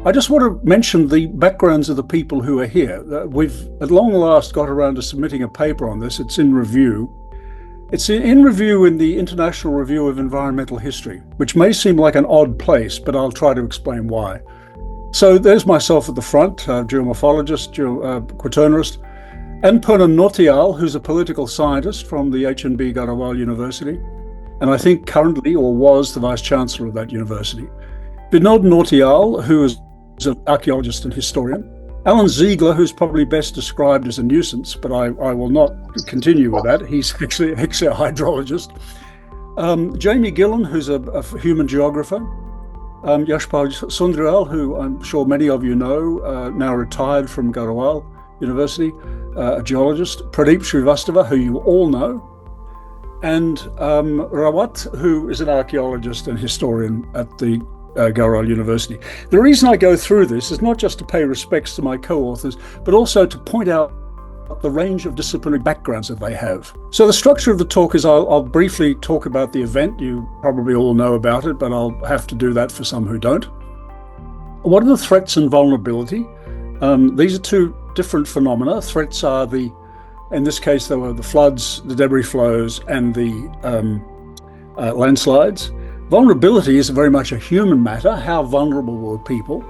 I just want to mention the backgrounds of the people who are here. We've at long last got around to submitting a paper on this. It's in review. It's in review in the International Review of Environmental History, which may seem like an odd place, but I'll try to explain why. So there's myself at the front, geomorphologist, quaternarist, and Purna Nautiyal, who's a political scientist from the HNB Garawal University, and I think currently or was the Vice Chancellor of that university. Vinod Nautiyal, who is an archaeologist and historian. Alan Ziegler, who's probably best described as a nuisance, but I will not continue with that. He's actually a hydrologist. Jamie Gillan, who's a human geographer. Yashpal Sundrial, who I'm sure many of you know, now retired from Garawal University, a geologist. Pradeep Srivastava, who you all know. And Rawat, who is an archaeologist and historian at the Garawal University. The reason I go through this is not just to pay respects to my co-authors, but also to point out the range of disciplinary backgrounds that they have. So the structure of the talk is I'll briefly talk about the event. You probably all know about it, but I'll have to do that for some who don't. What are the threats and vulnerability? These are two different phenomena. Threats are in this case, there were the floods, the debris flows, and the landslides. Vulnerability is very much a human matter. How vulnerable were people?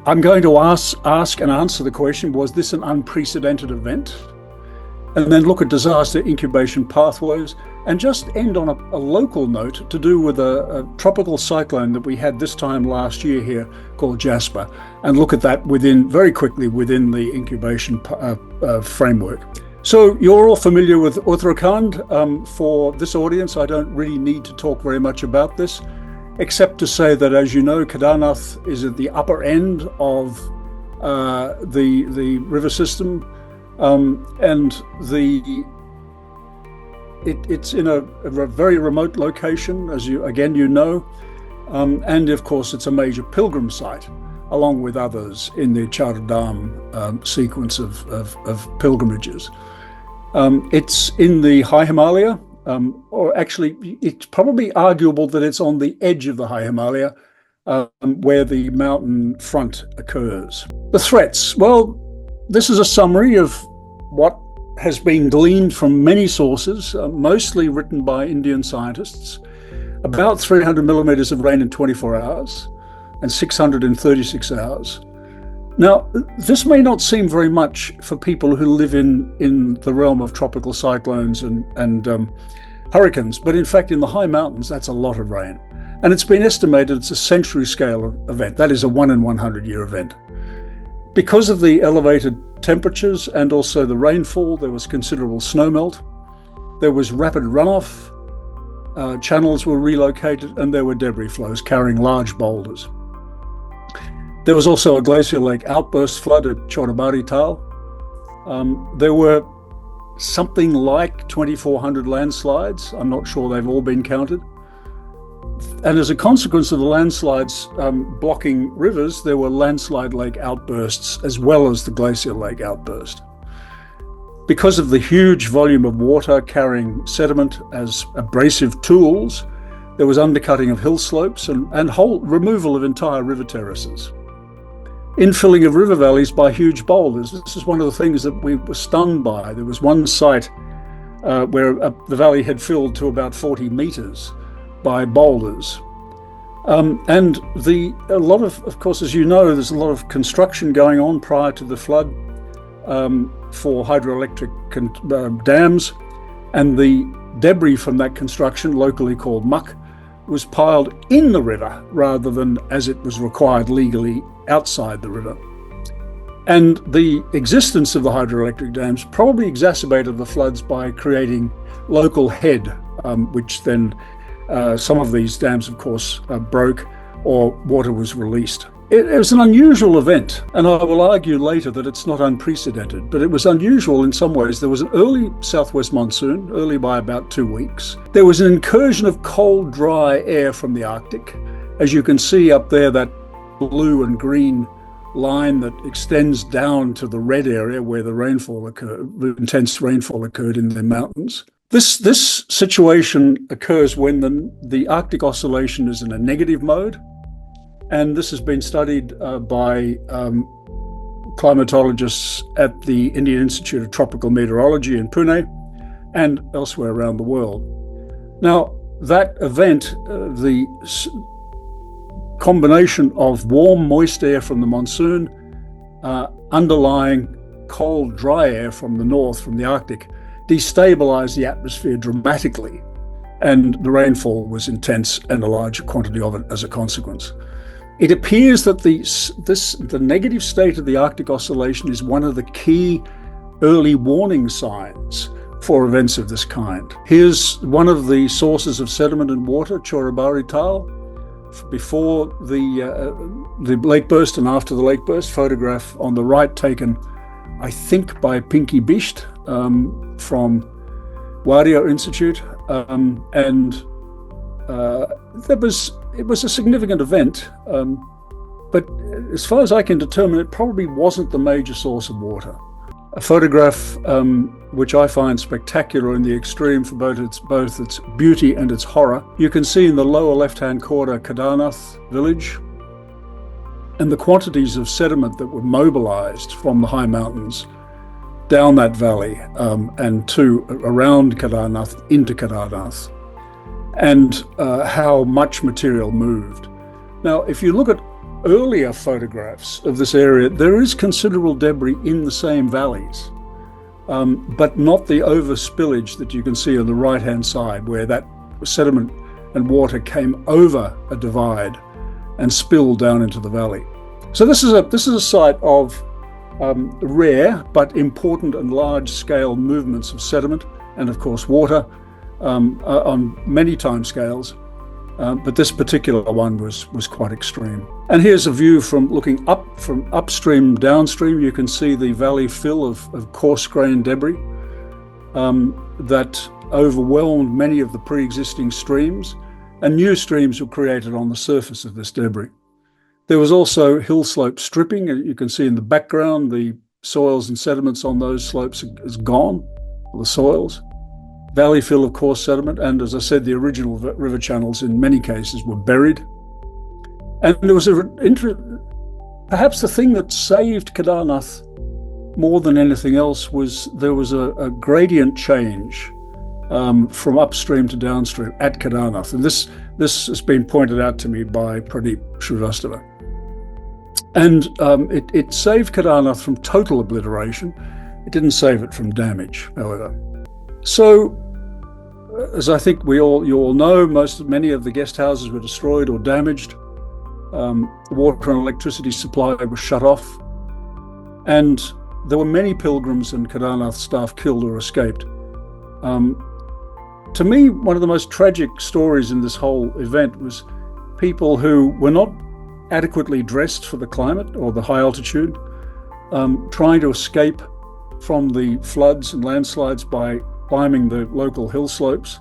I'm going to ask and answer the question, was this an unprecedented event? And then look at disaster incubation pathways, and just end on a local note to do with a tropical cyclone that we had this time last year here called Jasper, and look at that very quickly within the incubation framework. So you're all familiar with Uttarakhand. For this audience, I don't really need to talk very much about this, except to say that, as you know, Kedarnath is at the upper end of the river system, and it's in a very remote location, as you know, and of course it's a major pilgrim site, along with others in the Char Dham sequence of pilgrimages. It's in the High Himalaya, or actually it's probably arguable that it's on the edge of the High Himalaya, where the mountain front occurs. The threats, well, this is a summary of what has been gleaned from many sources, mostly written by Indian scientists. About 300 millimeters of rain in 24 hours and 600 in 36 hours. Now, this may not seem very much for people who live in the realm of tropical cyclones and hurricanes, but in fact, in the high mountains, that's a lot of rain. And it's been estimated it's a century scale event. That is a 1 in 100 year event. Because of the elevated temperatures and also the rainfall, there was considerable snowmelt. There was rapid runoff. Channels were relocated, and there were debris flows carrying large boulders. There was also a glacial lake outburst flood at Chorabari Tal. There were something like 2,400 landslides. I'm not sure they've all been counted. And as a consequence of the landslides blocking rivers, there were landslide lake outbursts as well as the glacial lake outburst. Because of the huge volume of water carrying sediment as abrasive tools, there was undercutting of hill slopes and whole removal of entire river terraces. Infilling of river valleys by huge boulders. This is one of the things that we were stunned by. There was one site where the valley had filled to about 40 meters by boulders. And a lot of course, as you know, there's a lot of construction going on prior to the flood for hydroelectric dams, and the debris from that construction, locally called muck, was piled in the river rather than, as it was required legally, outside the river. And the existence of the hydroelectric dams probably exacerbated the floods by creating local head, which then some of these dams, of course, broke or water was released. It was an unusual event, and I will argue later that it's not unprecedented, but it was unusual in some ways. There was an early southwest monsoon, early by about 2 weeks. There was an incursion of cold, dry air from the Arctic. As you can see up there, that blue and green line that extends down to the red area where the rainfall occurred, the intense rainfall occurred in the mountains. This situation occurs when the Arctic oscillation is in a negative mode. And this has been studied by climatologists at the Indian Institute of Tropical Meteorology in Pune and elsewhere around the world. Now, that event, the combination of warm, moist air from the monsoon, underlying cold, dry air from the north, from the Arctic, destabilized the atmosphere dramatically, and the rainfall was intense and a large quantity of it as a consequence. It appears that the negative state of the Arctic Oscillation is one of the key early warning signs for events of this kind. Here's one of the sources of sediment and water, Chorabari Tal, before the lake burst and after the lake burst. Photograph on the right taken, I think, by Pinky Bisht from Wario Institute, and it was a significant event, but as far as I can determine, it probably wasn't the major source of water. A photograph which I find spectacular in the extreme for both its beauty and its horror. You can see in the lower left-hand corner Kedarnath village and the quantities of sediment that were mobilized from the high mountains down that valley and to around Kedarnath into Kedarnath, and how much material moved. Now, if you look at earlier photographs of this area, there is considerable debris in the same valleys, but not the overspillage that you can see on the right-hand side, where that sediment and water came over a divide and spilled down into the valley. So this is a site of rare but important and large-scale movements of sediment and, of course, water on many time scales. But this particular one was quite extreme. And here's a view from looking up, from upstream, downstream. You can see the valley fill of coarse-grained debris that overwhelmed many of the pre-existing streams, and new streams were created on the surface of this debris. There was also hill slope stripping. You can see in the background the soils and sediments on those slopes is gone, the soils. Valley fill of coarse sediment, and as I said, the original river channels in many cases were buried. And there was perhaps the thing that saved Kedarnath more than anything else was there was a gradient change from upstream to downstream at Kedarnath. And this has been pointed out to me by Pradeep Shrivastava. And it saved Kedarnath from total obliteration. It didn't save it from damage, however. So, as I think you all know, many of the guest houses were destroyed or damaged. Water and electricity supply was shut off, and there were many pilgrims and Kedarnath staff killed or escaped. To me, one of the most tragic stories in this whole event was people who were not adequately dressed for the climate or the high altitude, trying to escape from the floods and landslides by climbing the local hill slopes,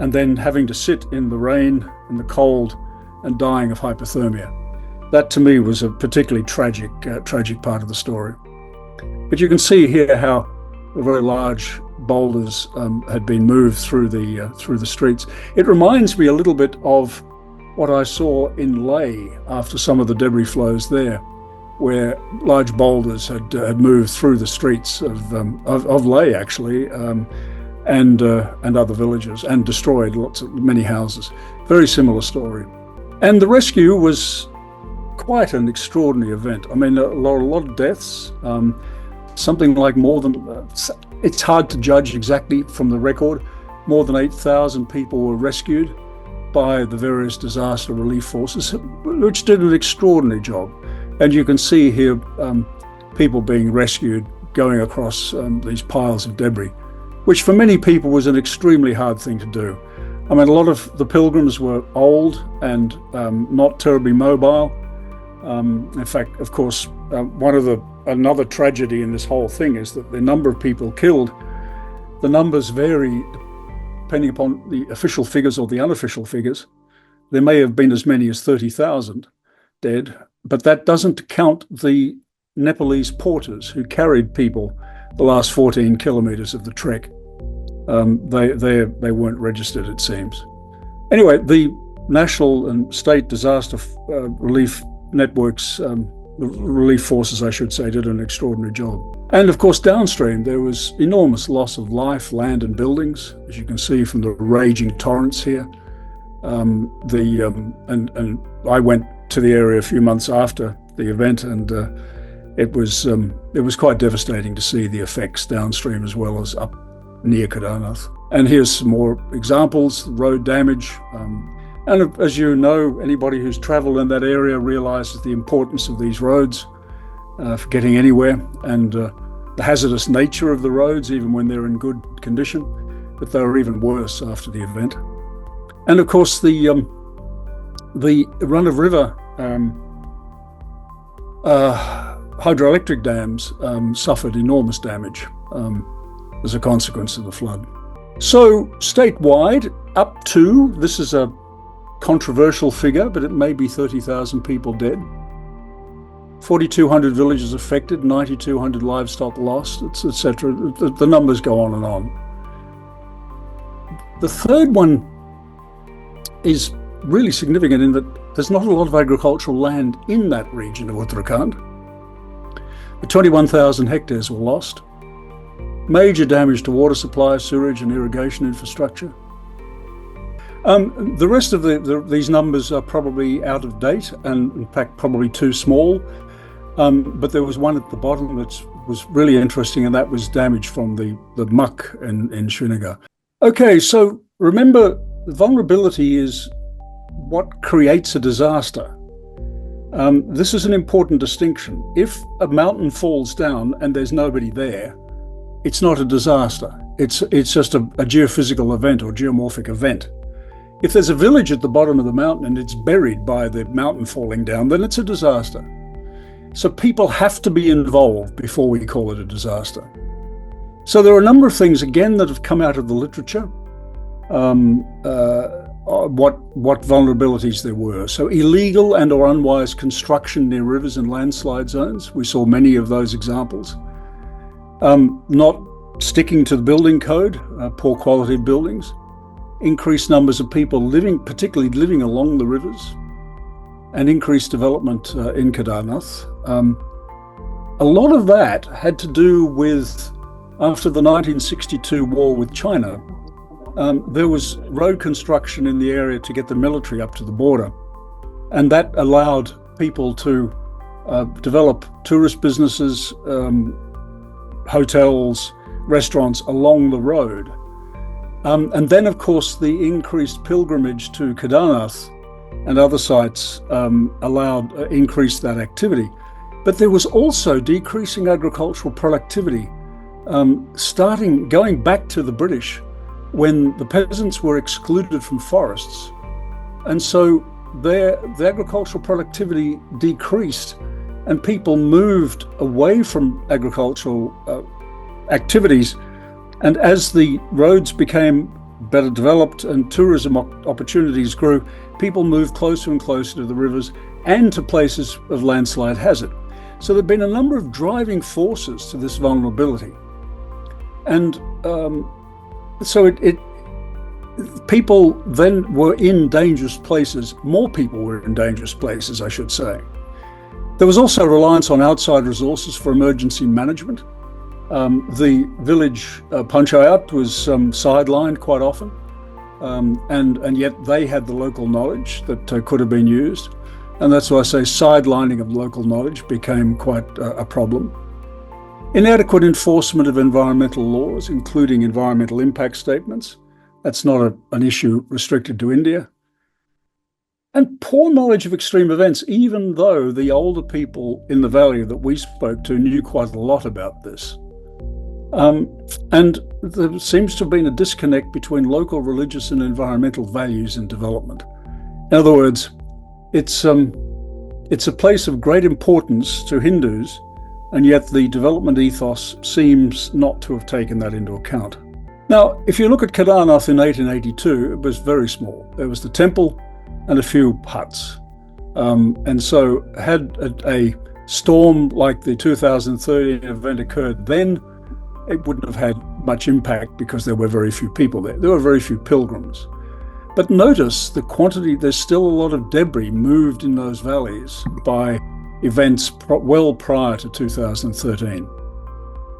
and then having to sit in the rain and the cold and dying of hypothermia. That to me was a particularly tragic part of the story. But you can see here how the very large boulders had been moved through the streets. It reminds me a little bit of what I saw in Leh after some of the debris flows there, where large boulders had moved through the streets of Leh, actually, and other villages, and destroyed many houses. Very similar story. And the rescue was quite an extraordinary event. I mean, a lot of deaths. Something like more than, it's hard to judge exactly from the record, more than 8,000 people were rescued by the various disaster relief forces, which did an extraordinary job. And you can see here people being rescued, going across these piles of debris, which for many people was an extremely hard thing to do. I mean, a lot of the pilgrims were old and not terribly mobile. In fact, of course, another tragedy in this whole thing is that the number of people killed, the numbers vary depending upon the official figures or the unofficial figures. There may have been as many as 30,000 dead, but that doesn't count the Nepalese porters who carried people the last 14 kilometers of the trek. They weren't registered, it seems. Anyway, the national and state disaster relief networks, relief forces, I should say, did an extraordinary job. And of course, downstream, there was enormous loss of life, land and buildings, as you can see from the raging torrents here. And I went to the area a few months after the event, and it was quite devastating to see the effects downstream as well as up near Kedarnath. And here's some more examples: road damage. And as you know, anybody who's traveled in that area realizes the importance of these roads for getting anywhere, and the hazardous nature of the roads, even when they're in good condition, but they were even worse after the event. And of course, the run-of-river hydroelectric dams suffered enormous damage as a consequence of the flood. So statewide, up to, this is a controversial figure, but it may be 30,000 people dead, 4,200 villages affected, 9,200 livestock lost, etc. The numbers go on and on. The third one is really significant in that there's not a lot of agricultural land in that region of Uttarakhand. 21,000 hectares were lost. Major damage to water supply, sewage and irrigation infrastructure. The rest of these numbers are probably out of date and in fact probably too small. But there was one at the bottom that was really interesting, and that was damage from the muck in Srinagar. Okay, so remember, vulnerability is what creates a disaster. This is an important distinction. If a mountain falls down and there's nobody there, it's not a disaster. It's just a geophysical event or geomorphic event. If there's a village at the bottom of the mountain and it's buried by the mountain falling down, then it's a disaster. So people have to be involved before we call it a disaster. So there are a number of things, again, that have come out of the literature, what vulnerabilities there were. So illegal and or unwise construction near rivers and landslide zones. We saw many of those examples. Not sticking to the building code, poor quality of buildings, increased numbers of people particularly living along the rivers, and increased development in Kedarnath. A lot of that had to do with, after the 1962 war with China, there was road construction in the area to get the military up to the border. And that allowed people to develop tourist businesses, hotels, restaurants along the road. And then, of course, the increased pilgrimage to Kedarnath and other sites increased that activity. But there was also decreasing agricultural productivity, going back to the British, when the peasants were excluded from forests. And so the agricultural productivity decreased, and people moved away from agricultural activities. And as the roads became better developed and tourism opportunities grew, people moved closer and closer to the rivers and to places of landslide hazard. So there've been a number of driving forces to this vulnerability. And so people then were in dangerous places. More people were in dangerous places, I should say. There was also reliance on outside resources for emergency management. The village panchayat was sidelined quite often, and yet they had the local knowledge that could have been used. And that's why I say sidelining of local knowledge became quite a problem. Inadequate enforcement of environmental laws, including environmental impact statements. That's not an issue restricted to India. And poor knowledge of extreme events, even though the older people in the valley that we spoke to knew quite a lot about this. And there seems to have been a disconnect between local religious and environmental values in development. In other words, it's a place of great importance to Hindus, and yet the development ethos seems not to have taken that into account. Now, if you look at Kedarnath in 1882, it was very small. There was the temple and a few huts. And so had a storm like the 2013 event occurred then, it wouldn't have had much impact because there were very few people there. There were very few pilgrims. But notice the quantity, there's still a lot of debris moved in those valleys by events well prior to 2013.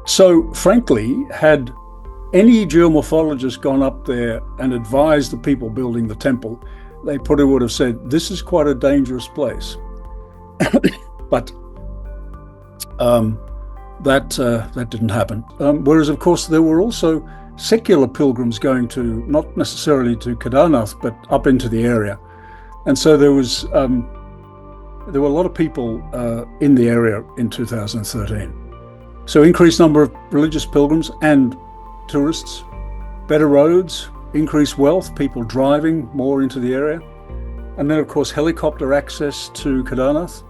So frankly, had any geomorphologist gone up there and advised the people building the temple, they probably would have said, this is quite a dangerous place. But that didn't happen. Whereas, of course, there were also secular pilgrims going to, not necessarily to Kedarnath, but up into the area. And so there were a lot of people in the area in 2013. So increased number of religious pilgrims and tourists, better roads, increased wealth, people driving more into the area. And then, of course, helicopter access to Kedarnath.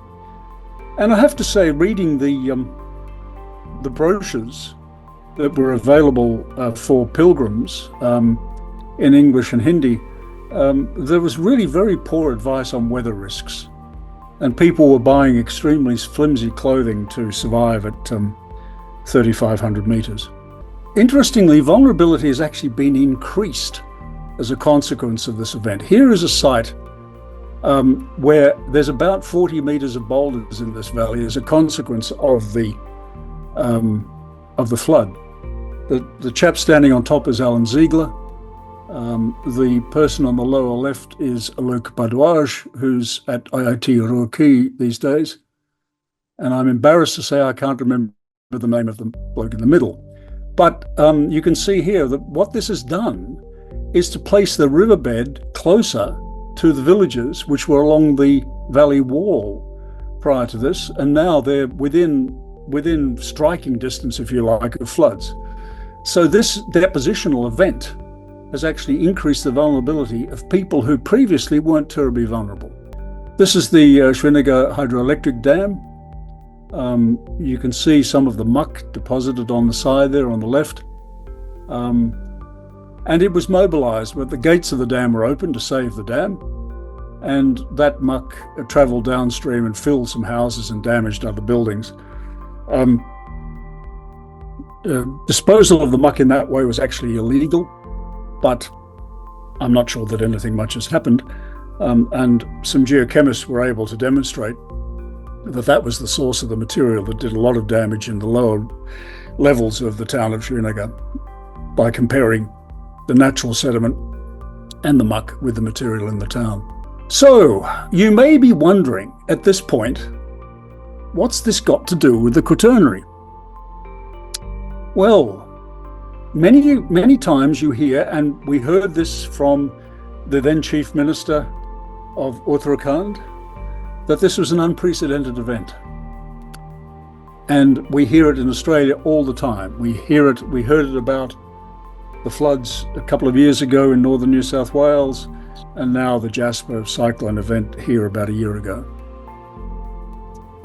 And I have to say, reading the brochures that were available for pilgrims in English and Hindi, there was really very poor advice on weather risks. And people were buying extremely flimsy clothing to survive at 3,500 meters. Interestingly, vulnerability has actually been increased as a consequence of this event. Here is a site where there's about 40 meters of boulders in this valley as a consequence of the flood. The chap standing on top is Alan Ziegler. The person on the lower left is Alok Bhardwaj, who's at IIT Roorkee these days. And I'm embarrassed to say I can't remember the name of the bloke in the middle. But you can see here that what this has done is to place the riverbed closer to the villages which were along the valley wall prior to this, and now they're within striking distance, if you like, of floods. So this depositional event has actually increased the vulnerability of people who previously weren't terribly vulnerable. This is the Srinagar hydroelectric dam. You can see some of the muck deposited on the side there on the left. And it was mobilized, but the gates of the dam were open to save the dam. And that muck traveled downstream and filled some houses and damaged other buildings. Disposal of the muck in that way was actually illegal, but I'm not sure that anything much has happened. And some geochemists were able to demonstrate that that was the source of the material that did a lot of damage in the lower levels of the town of Srinagar by comparing the natural sediment and the muck with the material in the town. So you may be wondering at this point, what's this got to do with the Quaternary? Well, many times you hear, and we heard this from the then Chief Minister of Uttarakhand, that this was an unprecedented event. And we hear it in Australia all the time. We heard it about the floods a couple of years ago in northern New South Wales, and now the Jasper cyclone event here about a year ago.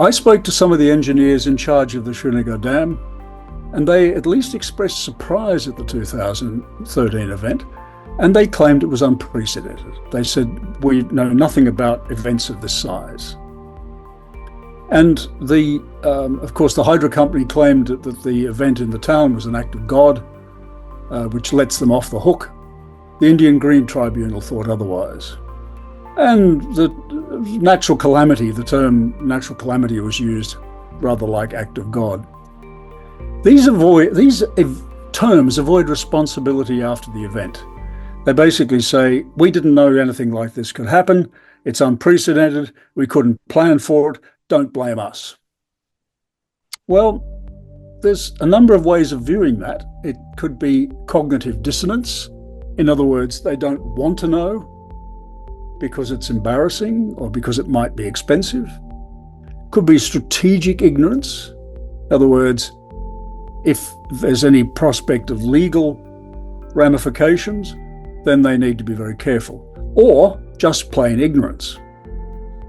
I spoke to some of the engineers in charge of the Srinagar Dam, and they at least expressed surprise at the 2013 event, and they claimed it was unprecedented. They said, we know nothing about events of this size. And of course, the hydro company claimed that the event in the town was an act of God, which lets them off the hook. The Indian Green Tribunal thought otherwise. And the natural calamity, the term natural calamity was used rather like act of God. These terms avoid responsibility after the event. They basically say, we didn't know anything like this could happen. It's unprecedented. We couldn't plan for it. Don't blame us. Well, there's a number of ways of viewing that. It could be cognitive dissonance. In other words, they don't want to know because it's embarrassing or because it might be expensive. Could be strategic ignorance. In other words, if there's any prospect of legal ramifications, then they need to be very careful. Or just plain ignorance.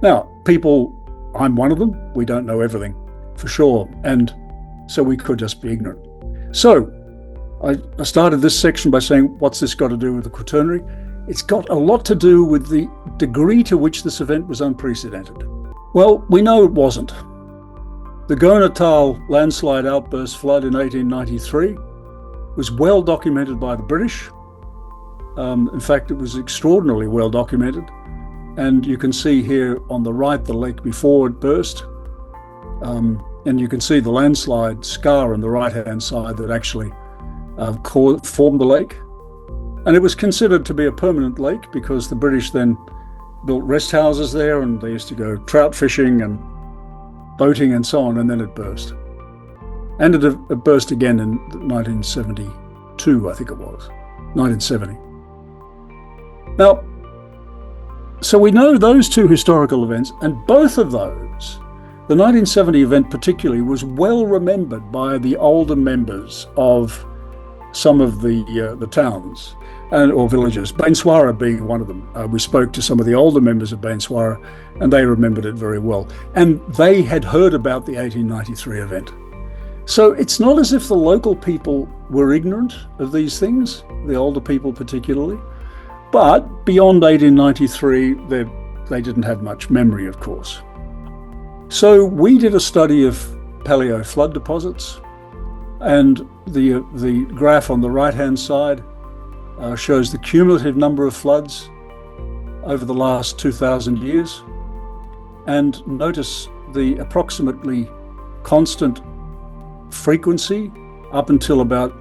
Now, people, I'm one of them, we don't know everything for sure, and so we could just be ignorant. So I started this section by saying, what's this got to do with the Quaternary? It's got a lot to do with the degree to which this event was unprecedented. Well, we know it wasn't. The Gonatal landslide outburst flood in 1893 was well documented by the British. In fact, it was extraordinarily well documented. And you can see here on the right the lake before it burst. And you can see the landslide scar on the right-hand side that actually formed the lake. And it was considered to be a permanent lake because the British then built rest houses there, and they used to go trout fishing and boating and so on, and then it burst. And it burst again in 1972, I think it was, 1970. Now, so we know those two historical events, and both of those, the 1970 event particularly, was well remembered by the older members of some of the towns or villages, Bainswara being one of them. We spoke to some of the older members of Bainswara, and they remembered it very well. And they had heard about the 1893 event. So it's not as if the local people were ignorant of these things, the older people particularly, but beyond 1893, they didn't have much memory, of course. So we did a study of paleo flood deposits, and the graph on the right-hand side shows the cumulative number of floods over the last 2,000 years. And notice the approximately constant frequency up until about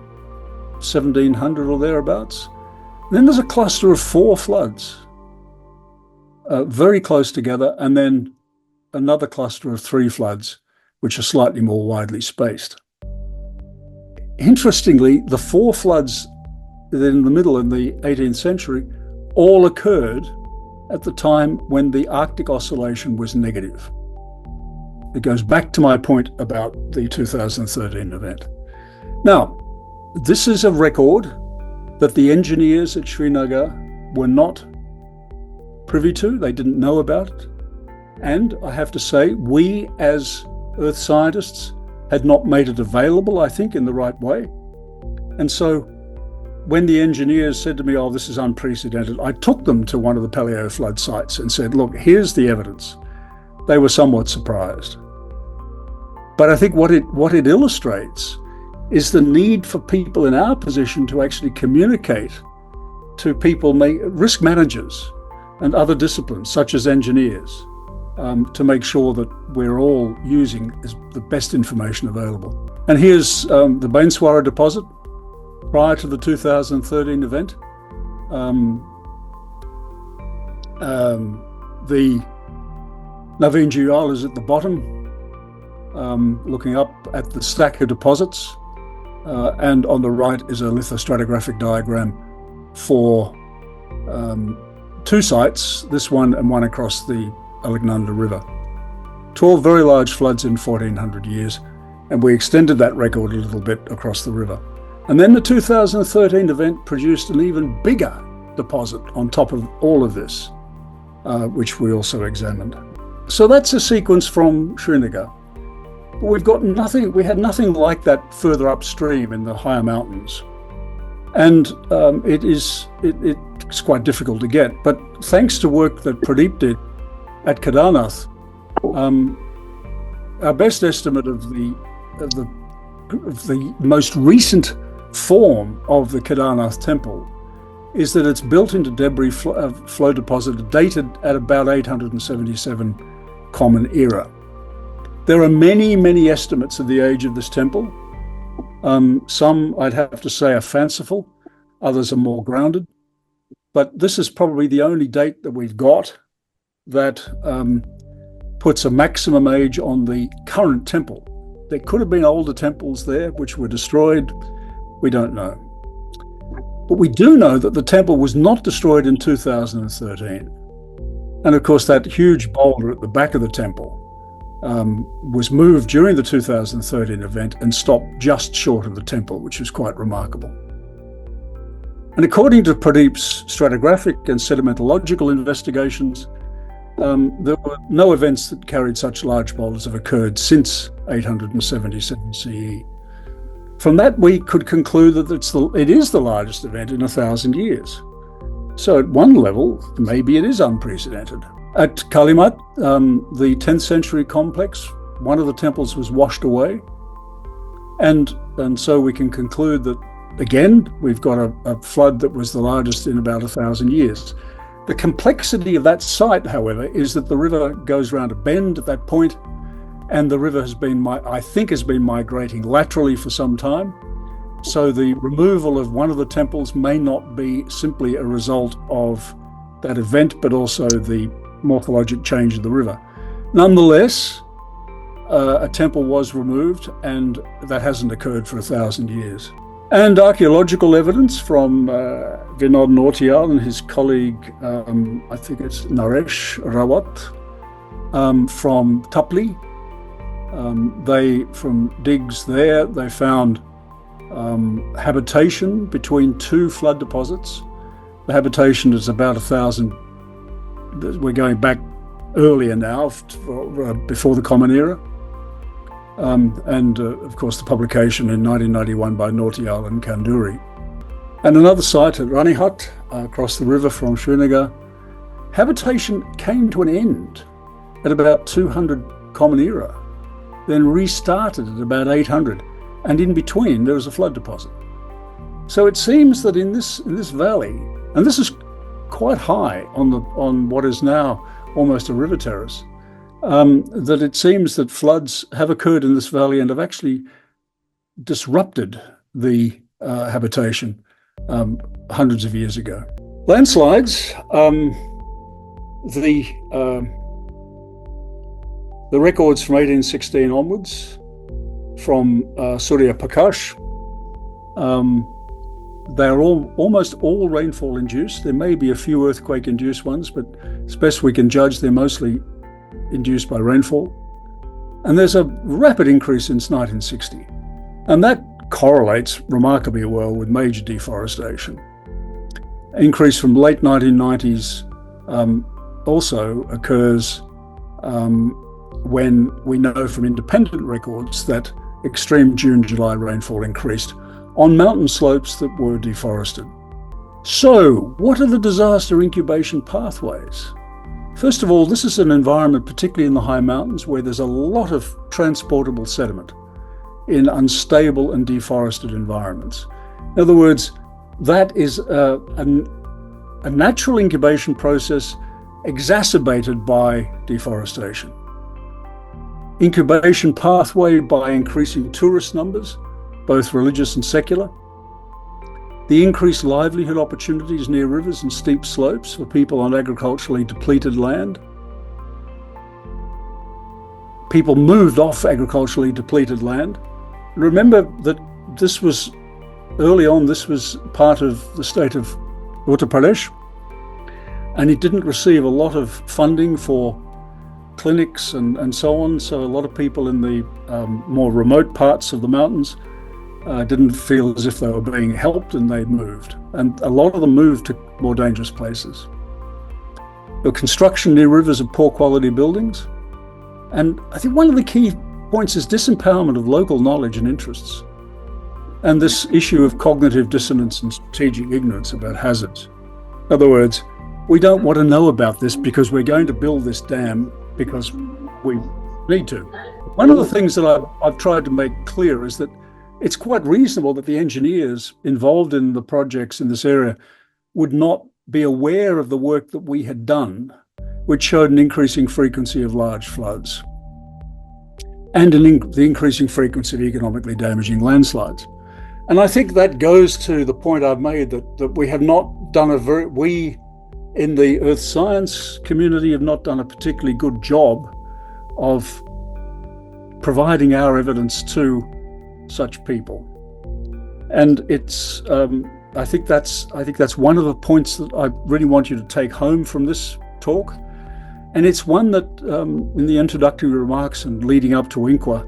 1700 or thereabouts. Then there's a cluster of 4 floods, very close together, and then another cluster of 3 floods, which are slightly more widely spaced. Interestingly, the 4 floods in the middle in the 18th century all occurred at the time when the Arctic oscillation was negative. It goes back to my point about the 2013 event. Now, this is a record that the engineers at Srinagar were not privy to. They didn't know about it. And I have to say, we as earth scientists had not made it available, I think, in the right way. And so when the engineers said to me, oh, this is unprecedented, I took them to one of the paleo flood sites and said, look, here's the evidence. They were somewhat surprised. But I think what it illustrates is the need for people in our position to actually communicate to people, risk managers and other disciplines, such as engineers, to make sure that we're all using the best information available. And here's the Bainswara deposit prior to the 2013 event. The Naveen Juyal is at the bottom, looking up at the stack of deposits. And on the right is a lithostratigraphic diagram for 2 sites, this one and one across the Alaknanda River. 12 very large floods in 1400 years, and we extended that record a little bit across the river. And then the 2013 event produced an even bigger deposit on top of all of this, which we also examined. So that's a sequence from Srinagar. But we had nothing like that further upstream in the higher mountains. And it's quite difficult to get. But thanks to work that Pradeep did at Kedarnath, our best estimate of the most recent form of the Kedarnath temple is that it's built into debris flow deposit dated at about 877 Common Era. There are many, many estimates of the age of this temple. Some, I'd have to say, are fanciful. Others are more grounded. But this is probably the only date that we've got that puts a maximum age on the current temple. There could have been older temples there which were destroyed. We don't know. But we do know that the temple was not destroyed in 2013. And of course, that huge boulder at the back of the temple was moved during the 2013 event and stopped just short of the temple, which was quite remarkable. And according to Pradeep's stratigraphic and sedimentological investigations, there were no events that carried such large boulders have occurred since 877 CE. From that, we could conclude that it is the largest event in 1,000 years. So at one level, maybe it is unprecedented. At Kalimat, the 10th century complex, one of the temples was washed away. And so we can conclude that again, we've got a flood that was the largest in about 1,000 years. The complexity of that site, however, is that the river goes around a bend at that point, and the river has been migrating laterally for some time. So the removal of one of the temples may not be simply a result of that event, but also the morphologic change of the river. Nonetheless, a temple was removed, and that hasn't occurred for 1,000 years. And archaeological evidence from Vinod Nautiyal and his colleague, I think it's Naresh Rawat, from Tapli. From digs there, they found habitation between two flood deposits. The habitation is about 1,000. We're going back earlier now, before the Common Era. And of course the publication in 1991 by Nautiyal and Kanduri. And another site at Ranihat, across the river from Srinagar, habitation came to an end at about 200 Common Era, then restarted at about 800, and in between there was a flood deposit. So it seems that in this valley, and this is quite high on what is now almost a river terrace, that it seems that floods have occurred in this valley and have actually disrupted the habitation hundreds of years ago. Landslides, the records from 1816 onwards, from Surya Prakash, they are almost all rainfall induced. There may be a few earthquake induced ones, but as best we can judge, they're mostly induced by rainfall. And there's a rapid increase since 1960. And that correlates remarkably well with major deforestation. Increase from late 1990s also occurs when we know from independent records that extreme June-July rainfall increased on mountain slopes that were deforested. So, what are the disaster incubation pathways? First of all, this is an environment, particularly in the high mountains, where there's a lot of transportable sediment in unstable and deforested environments. In other words, that is a natural incubation process exacerbated by deforestation. Incubation pathway by increasing tourist numbers, both religious and secular. The increased livelihood opportunities near rivers and steep slopes for people on agriculturally depleted land. People moved off agriculturally depleted land. Remember that this was part of the state of Uttar Pradesh, and it didn't receive a lot of funding for clinics and so on. So a lot of people in the more remote parts of the mountains didn't feel as if they were being helped, and they moved. And a lot of them moved to more dangerous places. The construction near rivers of poor quality buildings. And I think one of the key points is disempowerment of local knowledge and interests. And this issue of cognitive dissonance and strategic ignorance about hazards. In other words, we don't want to know about this because we're going to build this dam because we need to. One of the things that I've tried to make clear is that it's quite reasonable that the engineers involved in the projects in this area would not be aware of the work that we had done, which showed an increasing frequency of large floods and the increasing frequency of economically damaging landslides. And I think that goes to the point I've made that we have not done we in the earth science community have not done a particularly good job of providing our evidence to such people. And it's I think that's one of the points that I really want you to take home from this talk. And it's one that in the introductory remarks and leading up to INQUA,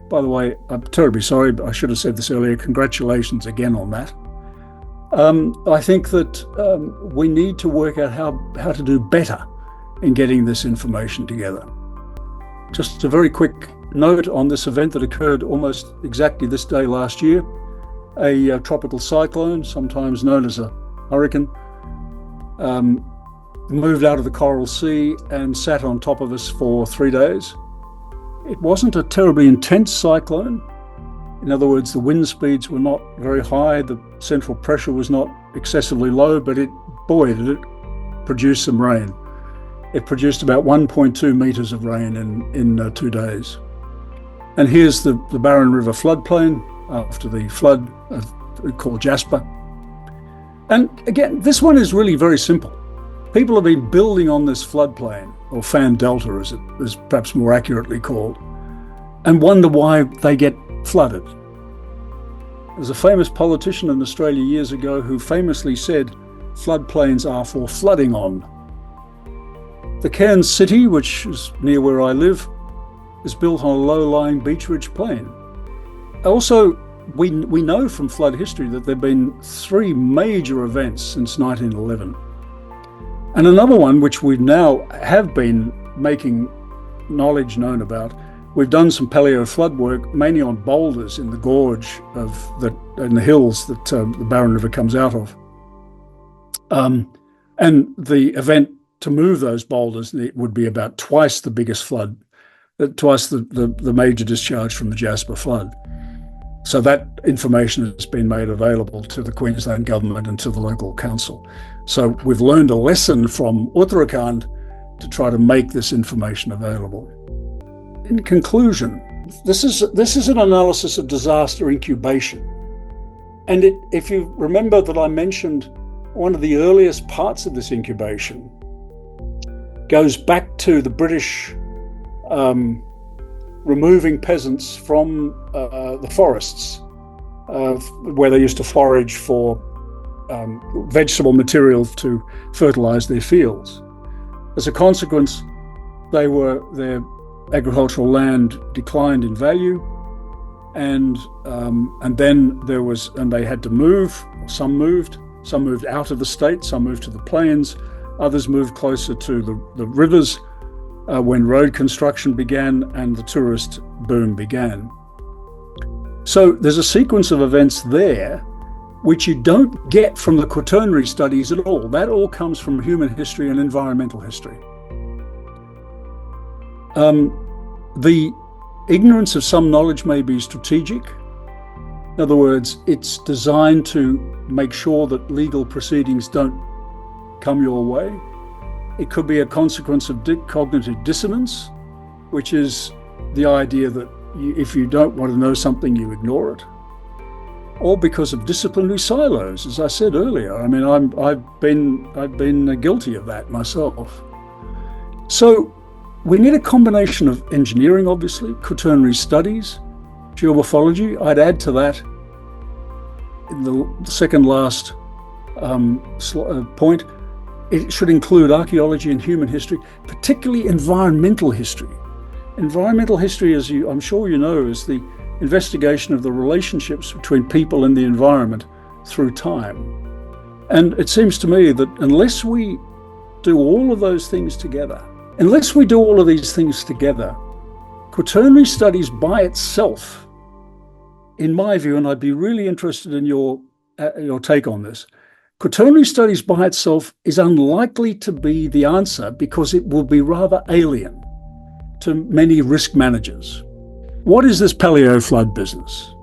by the way, I'm terribly sorry, but I should have said this earlier, congratulations again on that. I think that we need to work out how to do better in getting this information together. Just a very quick note on this event that occurred almost exactly this day last year. A tropical cyclone, sometimes known as a hurricane, moved out of the Coral Sea and sat on top of us for 3 days. It wasn't a terribly intense cyclone, In other words, the wind speeds were not very high, the central pressure was not excessively low, but did it produce some rain. It produced about 1.2 meters of rain in 2 days. And here's the Barron River floodplain after the flood called Jasper. And again, this one is really very simple. People have been building on this floodplain, or fan delta as it is perhaps more accurately called, and wonder why they get flooded. There's a famous politician in Australia years ago who famously said, floodplains are for flooding on. The Cairns city, which is near where I live, is built on a low-lying beach ridge plain. Also, we know from flood history that there have been 3 major events since 1911. And another one, which we now have been making knowledge known about, we've done some paleo flood work, mainly on boulders in the gorge in the hills that the Barron River comes out of. And the event to move those boulders, it would be about twice the biggest flood, twice the major discharge from the Jasper flood. So that information has been made available to the Queensland government and to the local council. So we've learned a lesson from Uttarakhand to try to make this information available. In conclusion, this is an analysis of disaster incubation. And if you remember that I mentioned one of the earliest parts of this incubation goes back to the British removing peasants from the forests where they used to forage for vegetable material to fertilize their fields. As a consequence, their agricultural land declined in value, and then they had to move. Some moved out of the state, some moved to the plains, others moved closer to the rivers when road construction began and the tourist boom began. So there's a sequence of events there which you don't get from the Quaternary studies at all. That all comes from human history and environmental history. The ignorance of some knowledge may be strategic. In other words, it's designed to make sure that legal proceedings don't come your way. It could be a consequence of cognitive dissonance, which is the idea that if you don't want to know something, you ignore it. Or because of disciplinary silos, as I said earlier. I mean, I've been guilty of that myself. So we need a combination of engineering, obviously, Quaternary studies, geomorphology. I'd add to that, in the second last point, it should include archaeology and human history, particularly environmental history. Environmental history, as I'm sure you know, is the investigation of the relationships between people and the environment through time. And it seems to me that unless we do all of those things together, Quaternary studies by itself, in my view, and I'd be really interested in your take on this, Quaternary studies by itself is unlikely to be the answer because it will be rather alien to many risk managers. What is this paleo flood business?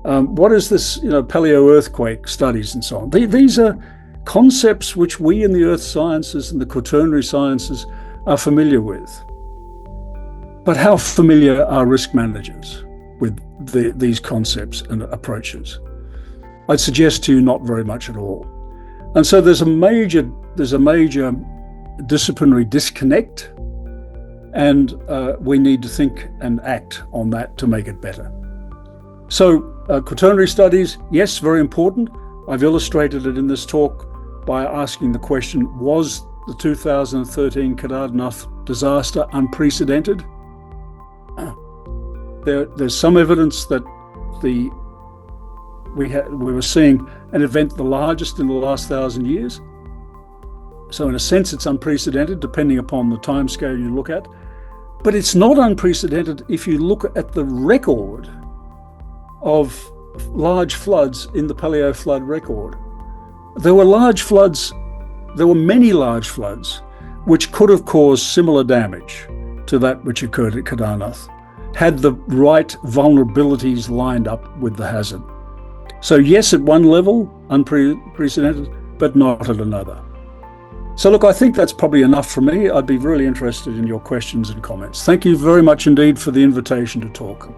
What is this, paleo earthquake studies and so on? These are concepts which we in the earth sciences and the Quaternary sciences are familiar with. But how familiar are risk managers with these concepts and approaches? I'd suggest to you not very much at all. And so there's a major disciplinary disconnect, and we need to think and act on that to make it better. So Quaternary studies, yes, very important. I've illustrated it in this talk by asking the question, was the 2013 Kedarnath disaster unprecedented? There's some evidence that we were seeing an event the largest in the last 1,000 years. So in a sense, it's unprecedented, depending upon the timescale you look at. But it's not unprecedented if you look at the record of large floods in the paleo flood record. There were many large floods which could have caused similar damage to that which occurred at Kedarnath. had the right vulnerabilities lined up with the hazard. So yes, at one level, unprecedented, but not at another. So look, I think that's probably enough for me. I'd be really interested in your questions and comments. Thank you very much indeed for the invitation to talk.